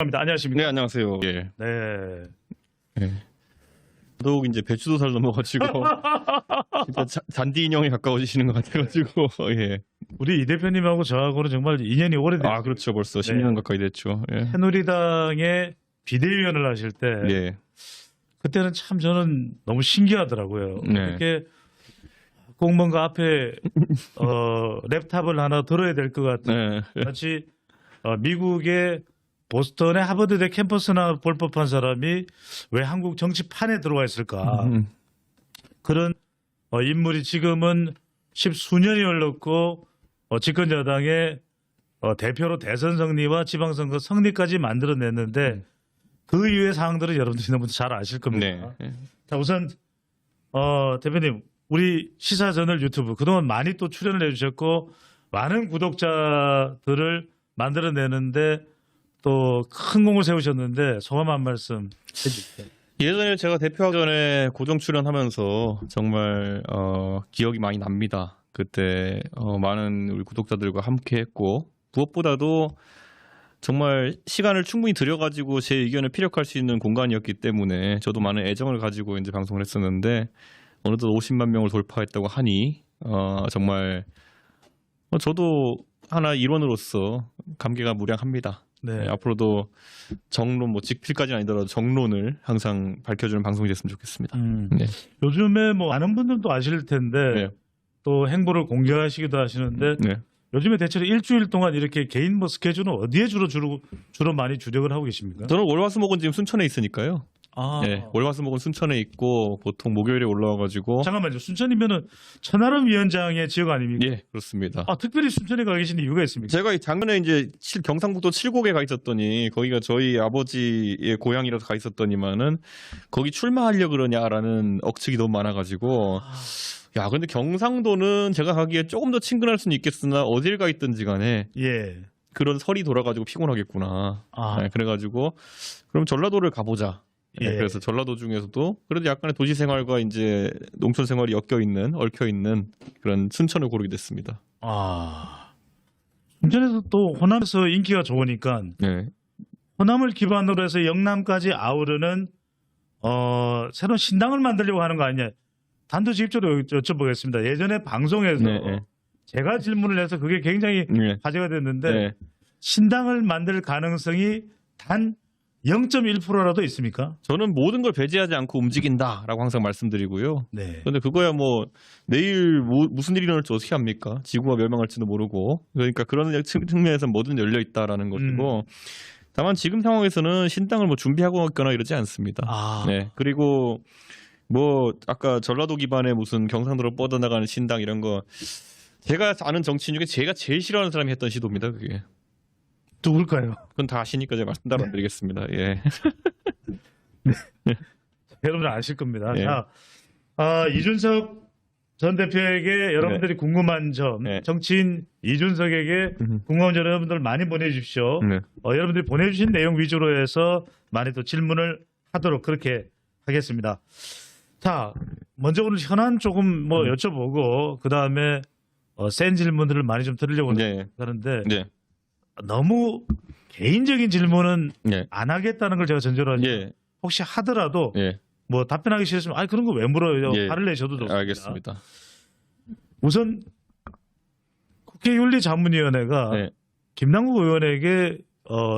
안녕하십니까? 네, 안녕하세요. 예. 네. 예. 더더욱 이제 배추도사를 넘어가지고 진짜 잔디 인형에 가까워지시는 것 같아가지고 예. 우리 이 대표님하고 저하고는 정말 인연이 오래됐어요. 아 그렇죠. 벌써 네. 10년 가까이 됐죠. 예. 새누리당의 비대위원을 하실 때 예. 그때는 참 저는 너무 신기하더라고요. 네. 이렇게 꼭 뭔가 앞에 랩탑을 하나 들어야 될 것 같은 네. 마치 미국의 보스턴의 하버드대 캠퍼스나 볼 법한 사람이 왜 한국 정치판에 들어와 있을까? 그런 인물이 지금은 10수년이 흘렀고 집권 여당의 대표로 대선 승리와 지방선거 승리까지 만들어냈는데 그 이후의 사항들은 여러분들이 너무 잘 아실 겁니다. 네. 자, 우선 대표님 우리 시사저널 유튜브 그동안 많이 또 출연을 해주셨고 많은 구독자들을 만들어내는데 또 큰 공을 세우셨는데 소감 한 말씀 해주세요. 예전에 제가 대표하기 전에 고정 출연하면서 정말 기억이 많이 납니다. 그때 많은 우리 구독자들과 함께했고 무엇보다도 정말 시간을 충분히 들여가지고 제 의견을 피력할 수 있는 공간이었기 때문에 저도 많은 애정을 가지고 이제 방송을 했었는데 어느덧 50만 명을 돌파했다고 하니 정말 저도 하나 일원으로서 감개가 무량합니다. 네. 앞으로도 정론 직필까지는 아니더라도 정론을 항상 밝혀주는 방송이 됐으면 좋겠습니다. 네. 요즘에 뭐 많은 분들도 아실 텐데 네. 또 행보를 공개하시기도 하시는데 네. 요즘에 대체로 일주일 동안 이렇게 개인 뭐 스케줄은 어디에 주로 많이 주력을 하고 계십니까? 저는 월화수목은 지금 순천에 있으니까요. 아, 네, 월화수목은 순천에 있고 보통 목요일에 올라와가지고. 잠깐만요. 순천이면은 천하람 위원장의 지역 아닙니까? 예, 그렇습니다. 아, 특별히 순천에 가 계신 이유가 있습니까? 제가 작년에 이제 경상북도 칠곡에 가 있었더니 거기가 저희 아버지의 고향이라서 가 있었더니만은 거기 출마하려 그러냐라는 억측이 너무 많아가지고 야 근데 경상도는 제가 가기에 조금 더 친근할 수는 있겠으나 어딜 가 있든지 간에 예. 그런 설이 돌아가지고 피곤하겠구나. 아. 네, 그래가지고 그럼 전라도를 가보자. 네, 예. 그래서 전라도 중에서도 그래도 약간의 도시 생활과 이제 농촌 생활이 엮여 있는 그런 순천을 고르게 됐습니다. 아. 순천에서 또 호남에서 인기가 좋으니까 네. 호남을 기반으로 해서 영남까지 아우르는 새로운 신당을 만들려고 하는 거 아니냐? 단도직입적으로 여쭤보겠습니다. 예전에 방송에서 네, 네. 제가 질문을 해서 그게 굉장히 네. 화제가 됐는데 네. 신당을 만들 가능성이 단 0.1%라도 있습니까? 저는 모든 걸 배제하지 않고 움직인다라고 항상 말씀드리고요. 네. 그런데 그거야 뭐 내일 무슨 일이 일어날지 어떻게 합니까? 지구가 멸망할지도 모르고 그러니까 그런 측면에서 뭐든 열려 있다라는 것이고 다만 지금 상황에서는 신당을 뭐 준비하고 있거나 이러지 않습니다. 아. 네. 그리고 뭐 아까 전라도 기반의 무슨 경상도로 뻗어나가는 신당 이런 거 제가 아는 정치인 중에 제가 제일 싫어하는 사람이 했던 시도입니다. 그게. 누굴까요? 그건 다 아시니까 제가 말씀 따로 안 드리겠습니다. 예. 여러분들 아실 겁니다. 네. 자, 이준석 전 대표에게 여러분들이 궁금한 점, 네. 정치인 이준석에게 궁금한 점 여러분들 많이 보내주십시오. 네. 여러분들이 보내주신 내용 위주로 해서 많이 또 질문을 하도록 그렇게 하겠습니다. 자, 먼저 오늘 현안 조금 뭐 여쭤보고 그 다음에 센 질문들을 많이 좀 드리려고 네. 하는데 네. 너무 개인적인 질문은 네. 안 하겠다는 걸 제가 전제로 하니까 예. 혹시 하더라도 예. 뭐 답변하기 싫으시면 그런 거 왜 물어요? 예. 화를 내셔도 좋습니다. 알겠습니다. 우선 국회윤리자문위원회가 네. 김남국 의원에게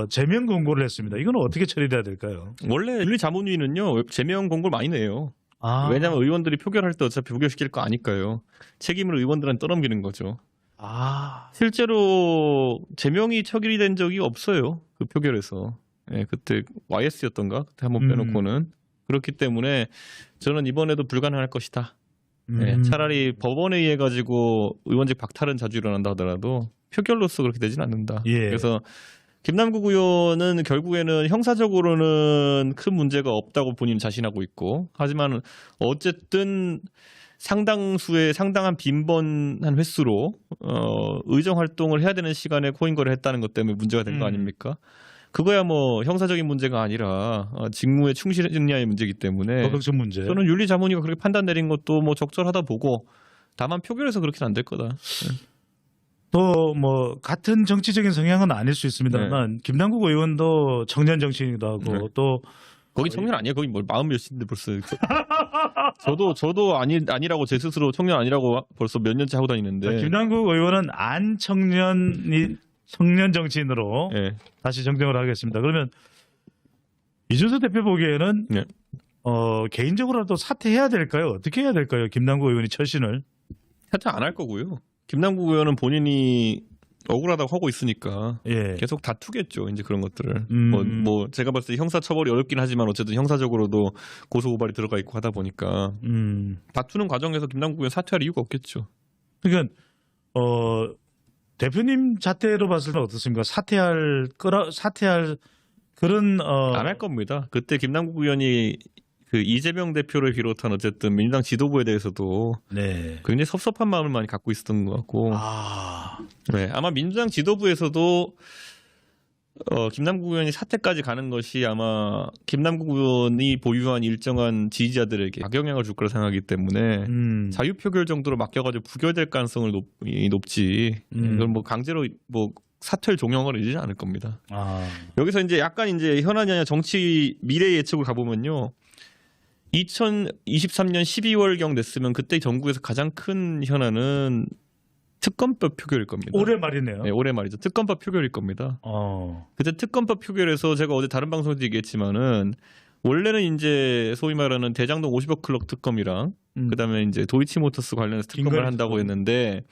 제명 공고를 했습니다. 이건 어떻게 처리돼야 될까요? 원래 윤리자문위는요 제명 공고를 많이 내요. 왜냐하면 의원들이 표결할 때 어차피 부결시킬 거 아니까요. 책임을 의원들한테 떠넘기는 거죠. 실제로 제명이 처결이 된 적이 없어요. 그 표결에서. 예, 그때 YS였던가? 그때 한번 빼놓고는. 그렇기 때문에 저는 이번에도 불가능할 것이다. 예, 차라리 법원에 의해 가지고 의원직 박탈은 자주 일어난다 하더라도 표결로서 그렇게 되진 않는다. 예. 그래서 김남국 의원은 결국에는 형사적으로는 큰 문제가 없다고 본인 자신하고 있고 하지만 어쨌든 상당수의 상당한 빈번한 횟수로 의정 활동을 해야 되는 시간에 코인 거래를 했다는 것 때문에 문제가 된 거 아닙니까? 그거야 뭐 형사적인 문제가 아니라 직무에 충실했느냐의 문제이기 때문에 도덕적 문제. 저는 윤리자문위가 그렇게 판단 내린 것도 뭐 적절하다 보고 다만 표결에서 그렇게는 안 될 거다. 또 뭐 같은 정치적인 성향은 아닐 수 있습니다만 김남국 의원도 청년 정치인이기도 하고 또 거기 청년 아니에요. 거기 뭐 마흔 몇인데 벌써. 저도 아니라고 제 스스로 청년 아니라고 벌써 몇 년째 하고 다니는데. 김남국 의원은 안 청년 정치인으로 예. 다시 정정을 하겠습니다. 그러면 이준석 대표 보기에는 네. 개인적으로라도 사퇴해야 될까요? 어떻게 해야 될까요? 김남국 의원이 처신을. 사퇴 안 할 거고요. 김남국 의원은 본인이 억울하다고 하고 있으니까 예. 계속 다투겠죠. 이제 그런 것들을. 음. 뭐 제가 봤을 때 형사 처벌이 어렵긴 하지만 어쨌든 형사적으로도 고소 고발이 들어가 있고 하다 보니까 다투는 과정에서 김남국 의원 사퇴할 이유가 없겠죠. 그러니까 대표님 잣대로 봤을 때 어떻습니까? 사퇴할 그런 안 할 겁니다. 그때 김남국 의원이 그 이재명 대표를 비롯한 어쨌든 민주당 지도부에 대해서도 네. 굉장히 섭섭한 마음을 많이 갖고 있었던 것 같고 네, 아마 민주당 지도부에서도 김남국 의원이 사퇴까지 가는 것이 아마 김남국 의원이 보유한 일정한 지지자들에게 악영향을 줄 거라 생각하기 때문에 자유표결 정도로 맡겨가지고 부결될 가능성을 높지 이걸 뭐 강제로 뭐 사퇴를 종용을 이르지 않을 겁니다. 여기서 이제 약간 이제 현안이 아니라 정치 미래 예측을 가보면요. 2023년 12월경 됐으면 그때 정부에서 가장 큰 현안은 특검법 표결일 겁니다. 올해 말이네요. 네, 올해 말이죠. 특검법 표결일 겁니다. 그때 특검법 표결에서 제가 어제 다른 방송에서 얘기했지만은 원래는 이제 소위 말하는 대장동 50억 클럽 특검이랑 그다음에 이제 도이치모터스 관련해서 특검을 한다고 했는데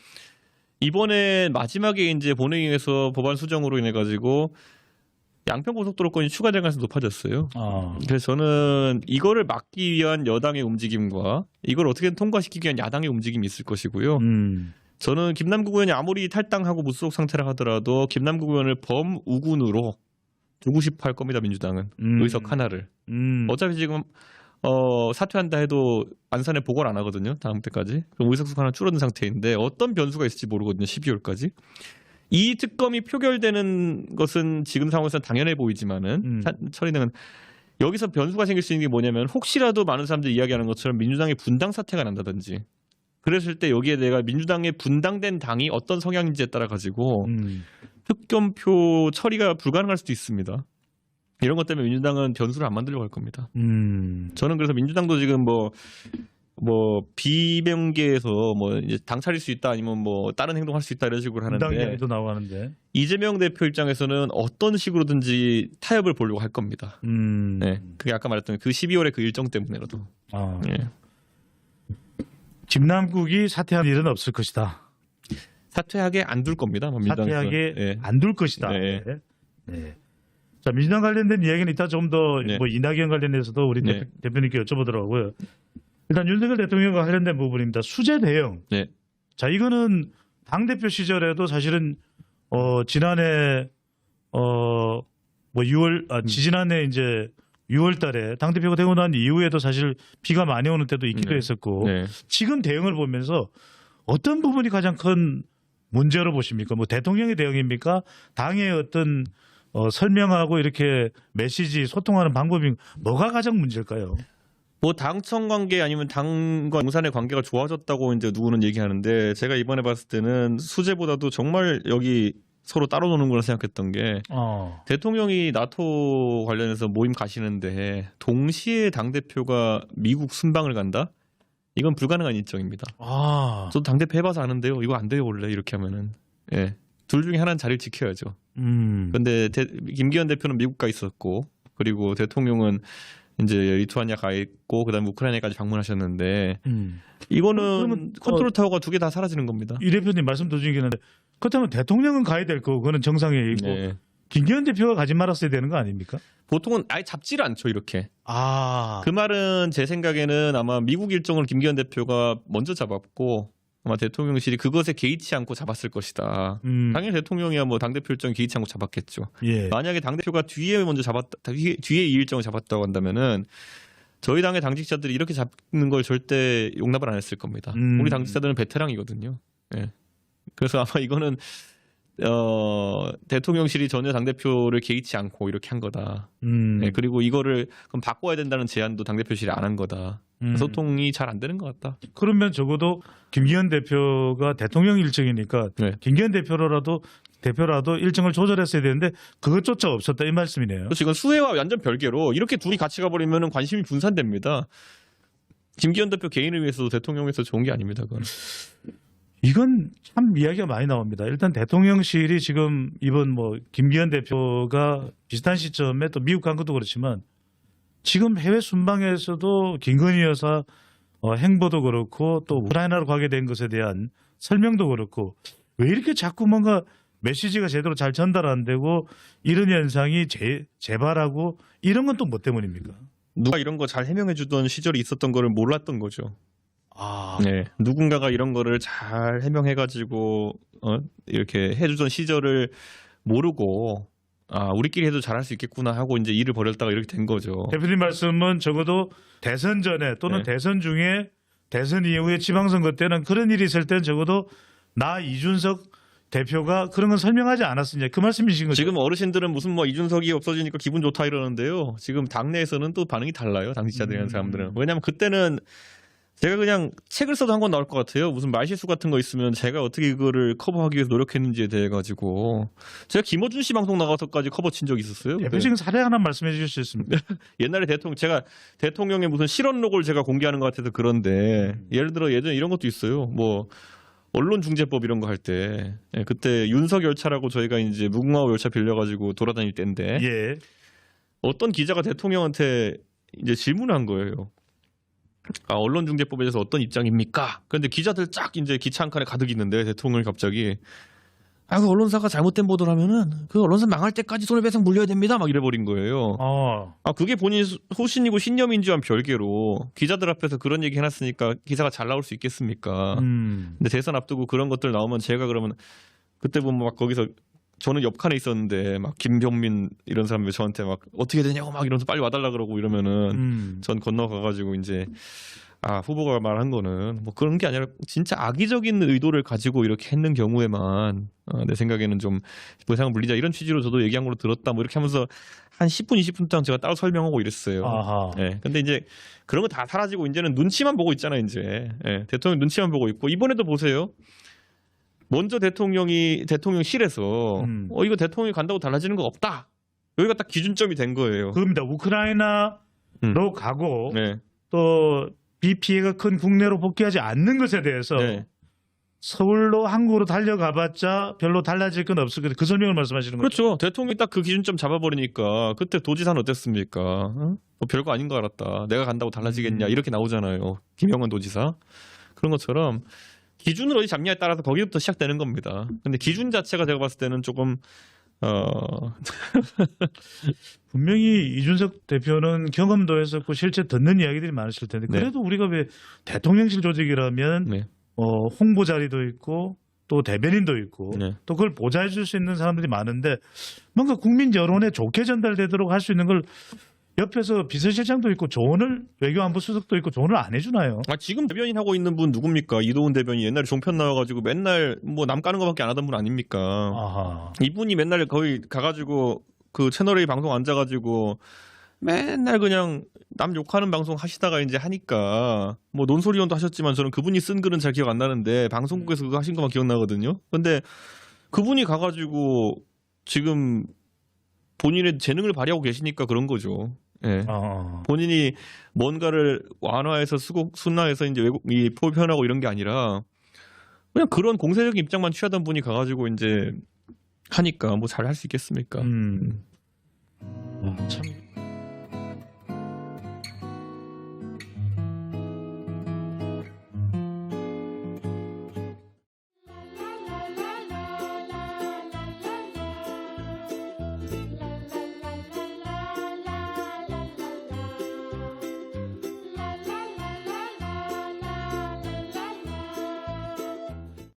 이번에 마지막에 이제 본회의에서 법안 수정으로 인해 가지고 양평고속도로건이 추가될 가능성이 높아졌어요. 그래서 저는 이거를 막기 위한 여당의 움직임과 이걸 어떻게든 통과시키기 위한 야당의 움직임이 있을 것이고요. 저는 김남국 의원이 아무리 탈당하고 무소속 상태라 하더라도 김남국 의원을 범우군으로 두고 싶어 할 겁니다. 민주당은 의석 하나를. 어차피 지금 사퇴한다 해도 안산에 보고를 안 하거든요. 다음 때까지. 그럼 의석수 하나 줄어든 상태인데 어떤 변수가 있을지 모르거든요. 12월까지. 이 특검이 표결되는 것은 지금 상황에서는 당연해 보이지만은 처리되면 여기서 변수가 생길 수 있는 게 뭐냐면 혹시라도 많은 사람들이 이야기하는 것처럼 민주당의 분당 사태가 난다든지 그랬을 때 여기에 내가 민주당의 분당된 당이 어떤 성향인지에 따라 가지고 특검표 처리가 불가능할 수도 있습니다. 이런 것 때문에 민주당은 변수를 안 만들려고 할 겁니다. 저는 그래서 민주당도 지금 뭐 비명계에서 뭐 이제 당 차릴 수 있다 아니면 뭐 다른 행동할 수 있다 이런 식으로 하는데 분당 이야기도 나오고 하는데 이재명 대표 입장에서는 어떤 식으로든지 타협을 보려고 할 겁니다. 네, 그게 아까 말했던 그 12월의 그 일정 때문에라도. 예. 김남국이 사퇴할 일은 없을 것이다. 사퇴하게 안 둘 겁니다. 사퇴하게 네. 안 둘 것이다. 네. 네. 자, 민주당 관련된 이야기는 이따 좀 더 네. 뭐 이낙연 관련해서도 우리 네. 대표님께 여쭤보더라고요. 일단 윤석열 대통령과 관련된 부분입니다. 수재 대응. 네. 자, 이거는 당대표 시절에도 사실은 지난해 뭐 6월 지지난해 이제 6월 달에 당대표가 되고 난 이후에도 사실 비가 많이 오는 때도 있기도 했었고 네. 지금 대응을 보면서 어떤 부분이 가장 큰 문제로 보십니까? 뭐 대통령의 대응입니까? 당의 어떤 설명하고 이렇게 메시지 소통하는 방법이 뭐가 가장 문제일까요? 뭐 당청 관계 아니면 당과 용산의 관계가 좋아졌다고 이제 누구는 얘기하는데 제가 이번에 봤을 때는 수재보다도 정말 여기 서로 따로 노는 거라 생각했던 게 대통령이 나토 관련해서 모임 가시는데 동시에 당대표가 미국 순방을 간다? 이건 불가능한 일정입니다. 저도 당대표 해봐서 아는데요. 이거 안 돼요 원래 이렇게 하면은. 예. 둘 중에 하나는 자리를 지켜야죠. 그런데 김기현 대표는 미국 가 있었고 그리고 대통령은 이제 리투아니아 가 있고 그다음에 우크라이나까지 방문하셨는데 이거는 컨트롤 타워가 두 개 다 사라지는 겁니다. 이 대표님 말씀 도중이겠는데 그렇다면 대통령은 가야 될 거고 그거는 정상회의고 네. 김기현 대표가 가지 말았어야 되는 거 아닙니까? 보통은 아예 잡지를 않죠 이렇게. 아. 그 말은 제 생각에는 아마 미국 일정을 김기현 대표가 먼저 잡았고 아마 대통령실이 그것에 개의치 않고 잡았을 것이다. 당연히 대통령이야 뭐 당대표 일정 개의치 않고 잡았겠죠. 예. 만약에 당대표가 뒤에 먼저 잡았다, 뒤에 이 일정을 잡았다고 한다면은 저희 당의 당직자들이 이렇게 잡는 걸 절대 용납을 안 했을 겁니다. 우리 당직자들은 베테랑이거든요. 예. 그래서 아마 이거는 대통령실이 전혀 당대표를 개의치 않고 이렇게 한 거다. 네, 그리고 이거를 그럼 바꿔야 된다는 제안도 당대표실이 안 한 거다. 소통이 잘 안 되는 것 같다. 그러면 적어도 김기현 대표가 대통령 일정이니까 네. 김기현 대표라도 일정을 조절했어야 되는데 그것조차 없었다 이 말씀이네요. 지금 수혜와 완전 별개로 이렇게 둘이 같이 가버리면 관심이 분산됩니다. 김기현 대표 개인을 위해서도 대통령에서 좋은 게 아닙니다. 그건. 이건 참 이야기가 많이 나옵니다. 일단 대통령실이 지금 이번 뭐 김기현 대표가 비슷한 시점에 또 미국 간 것도 그렇지만 지금 해외 순방에서도 김건희 여사 행보도 그렇고 또 우크라이나로 가게 된 것에 대한 설명도 그렇고 왜 이렇게 자꾸 뭔가 메시지가 제대로 잘 전달 안 되고 이런 현상이 재발하고 이런 건 또 뭐 때문입니까? 누가 이런 거 잘 해명해 주던 시절이 있었던 거를 몰랐던 거죠. 아, 네, 누군가가 이런 거를 잘 해명해가지고 이렇게 해주던 시절을 모르고 우리끼리 해도 잘할 수 있겠구나 하고 이제 일을 벌였다가 이렇게 된 거죠. 대표님 말씀은 적어도 대선 전에 또는 네. 대선 중에 대선 이후에 지방선거 때는 그런 일이 있을 때는 적어도 나 이준석 대표가 그런 건 설명하지 않았으냐 그 말씀이신 거죠? 지금 어르신들은 무슨 뭐 이준석이 없어지니까 기분 좋다 이러는데요. 지금 당내에서는 또 반응이 달라요. 당 지지자들이라는 사람들은. 왜냐하면 그때는 제가 그냥 책을 써도 한 권 나올 것 같아요. 무슨 말실수 같은 거 있으면 제가 어떻게 이거를 커버하기 위해서 노력했는지에 대해 가지고 제가 김어준 씨 방송 나가서까지 커버 친 적이 있었어요. 대표 지금 사례 하나 말씀해 주실 수 있습니까? 옛날에 제가 대통령의 무슨 실언록을 제가 공개하는 것 같아서 그런데 예를 들어 예전에 이런 것도 있어요. 뭐 언론중재법 이런 거 할 때 그때 윤석 열차라고 저희가 이제 무궁화 열차 빌려가지고 돌아다닐 때인데 예. 어떤 기자가 대통령한테 이제 질문을 한 거예요. 언론중재법에 대해서 어떤 입장입니까? 그런데 기자들 쫙 이제 기차 한 칸에 가득 있는데 대통령이 갑자기 그 언론사가 잘못된 보도를 하면은 그 언론사 망할 때까지 손해배상 물려야 됩니다. 막 이래버린 거예요. 그게 본인 소신이고 신념인지와는 별개로 기자들 앞에서 그런 얘기 해놨으니까 기사가 잘 나올 수 있겠습니까? 근데 대선 앞두고 그런 것들 나오면 제가 그러면 그때 보면 막 거기서 저는 옆칸에 있었는데 막 김병민 이런 사람들 저한테 막 어떻게 되냐고 막 이러면서 빨리 와달라 그러고 이러면은 전 건너가가지고 이제 후보가 말한 거는 뭐 그런 게 아니라 진짜 악의적인 의도를 가지고 이렇게 했는 경우에만 내 생각에는 좀 보상 물리자 이런 취지로 저도 얘기한 걸로 들었다 뭐 이렇게 하면서 한 10분 20분 동안 제가 따로 설명하고 이랬어요. 아하. 네. 근데 이제 그런 거 다 사라지고 이제는 눈치만 보고 있잖아요. 이제 대통령 눈치만 보고 있고 이번에도 보세요. 먼저 대통령실에서 이거 대통령이 간다고 달라지는 거 없다. 여기가 딱 기준점이 된 거예요. 그겁니다. 우크라이나로 가고 네. 또 비피해가 큰 국내로 복귀하지 않는 것에 대해서 네. 서울로 한국으로 달려가봤자 별로 달라질 건 없을 거예요. 그 설명을 말씀하시는 거죠? 그렇죠. 대통령이 딱 그 기준점 잡아버리니까 그때 도지사는 어땠습니까? 뭐 별거 아닌 거 알았다. 내가 간다고 달라지겠냐 이렇게 나오잖아요. 김영환 도지사. 그런 것처럼 기준을 어디 잡냐에 따라서 거기부터 시작되는 겁니다. 근데 기준 자체가 제가 봤을 때는 조금 분명히 이준석 대표는 경험도 했었고 실제 듣는 이야기들이 많으실 텐데 네. 그래도 우리가 왜 대통령실 조직이라면 네. 홍보 자리도 있고 또 대변인도 있고 네. 또 그걸 보좌해 줄 수 있는 사람들이 많은데 뭔가 국민 여론에 좋게 전달되도록 할 수 있는 걸 옆에서 비서실장도 있고 조언을 외교안보 수석도 있고 조언을 안 해주나요? 지금 대변인 하고 있는 분 누굽니까? 이도훈 대변인 옛날에 종편 나와가지고 맨날 뭐 남 까는 거밖에 안 하던 분 아닙니까? 아하. 이분이 맨날 거의 가가지고 그 채널A 방송 앉아가지고 맨날 그냥 남 욕하는 방송 하시다가 이제 하니까 뭐 논소리원도 하셨지만 저는 그분이 쓴 글은 잘 기억 안 나는데 방송국에서 그거 하신 것만 기억나거든요. 근데 그분이 가가지고 지금 본인의 재능을 발휘하고 계시니까 그런 거죠. 예. 본인이 뭔가를 완화해서 순화해서 이제 이 표현하고 이런 게 아니라 그냥 그런 공세적인 입장만 취하던 분이 가가지고 이제 하니까 뭐 잘 할 수 있겠습니까? 참.